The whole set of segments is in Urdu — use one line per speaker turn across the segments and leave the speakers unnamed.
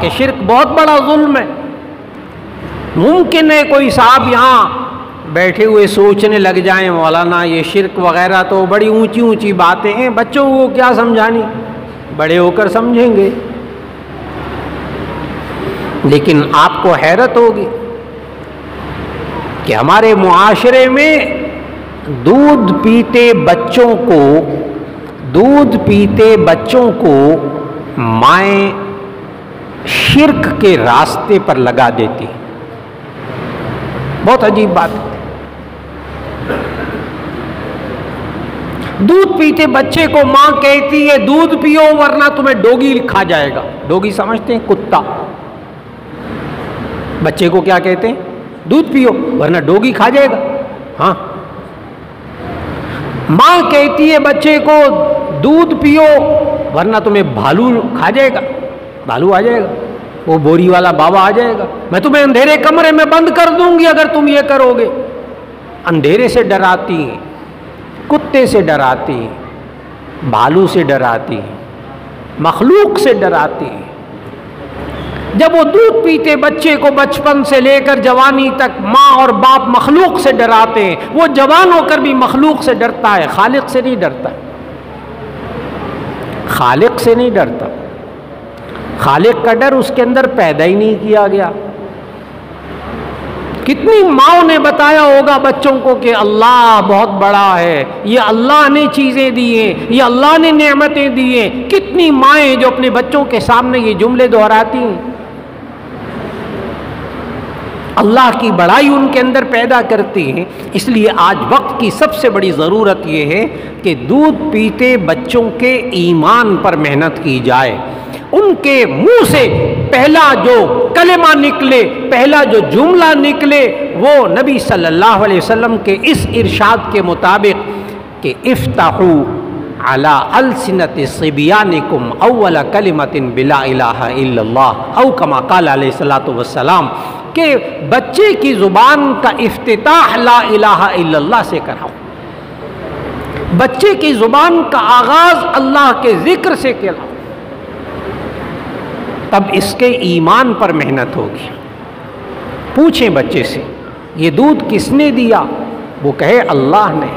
کہ شرک بہت بڑا ظلم ہے۔ ممکن ہے کوئی صاحب یہاں بیٹھے ہوئے سوچنے لگ جائیں مولانا یہ شرک وغیرہ تو بڑی اونچی اونچی باتیں ہیں، بچوں کو کیا سمجھانی، بڑے ہو کر سمجھیں گے۔ لیکن آپ کو حیرت ہوگی کہ ہمارے معاشرے میں دودھ پیتے بچوں کو مائیں شرک کے راستے پر لگا دیتی، بہت عجیب بات ہے۔ دودھ پیتے بچے کو ماں کہتی ہے دودھ پیو ورنہ تمہیں ڈوگی کھا جائے گا۔ ڈوگی سمجھتے ہیں کتا، بچے کو کیا کہتے ہیں؟ دودھ پیو ورنہ ڈوگی کھا جائے گا۔ ہاں، ماں کہتی ہے بچے کو دودھ پیو ورنہ تمہیں بھالو کھا جائے گا، بھالو آ جائے گا، وہ بوری والا بابا آ جائے گا، میں تمہیں اندھیرے کمرے میں بند کر دوں گی اگر تم یہ کرو گے۔ اندھیرے سے ڈراتی ہیں، کتے سے ڈراتی ہیں، بھالو سے ڈراتی ہیں، مخلوق سے ڈراتی ہیں۔ جب وہ دودھ پیتے بچے کو بچپن سے لے کر جوانی تک ماں اور باپ مخلوق سے ڈراتے ہیں، وہ جوان ہو کر بھی مخلوق سے ڈرتا ہے، خالق سے نہیں ڈرتا، خالق سے نہیں ڈرتا۔ خالق کا ڈر اس کے اندر پیدا ہی نہیں کیا گیا۔ کتنی ماؤں نے بتایا ہوگا بچوں کو کہ اللہ بہت بڑا ہے، یہ اللہ نے چیزیں دی ہیں، یہ اللہ نے نعمتیں دی ہیں۔ کتنی مائیں جو اپنے بچوں کے سامنے یہ جملے دہراتی ہیں، اللہ کی بڑائی ان کے اندر پیدا کرتی ہیں۔ اس لیے آج وقت کی سب سے بڑی ضرورت یہ ہے کہ دودھ پیتے بچوں کے ایمان پر محنت کی جائے، ان کے منہ سے پہلا جو کلمہ نکلے، پہلا جو جملہ نکلے وہ نبی صلی اللہ علیہ وسلم کے اس ارشاد کے مطابق کہ افتحوا علی السنۃ صبیانکم اول کلمۃ بلا الہ الا اللہ او کما قال علیہ الصلوۃ والسلام، کہ بچے کی زبان کا افتتاح لا الہ الا اللہ سے کراؤ، بچے کی زبان کا آغاز اللہ کے ذکر سے کراؤ، تب اس کے ایمان پر محنت ہوگی۔ پوچھیں بچے سے یہ دودھ کس نے دیا، وہ کہے اللہ نے۔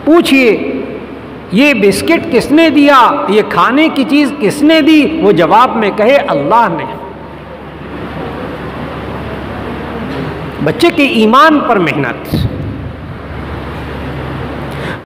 پوچھئے یہ بسکٹ کس نے دیا، یہ کھانے کی چیز کس نے دی، وہ جواب میں کہے اللہ نے۔ بچے کے ایمان پر محنت۔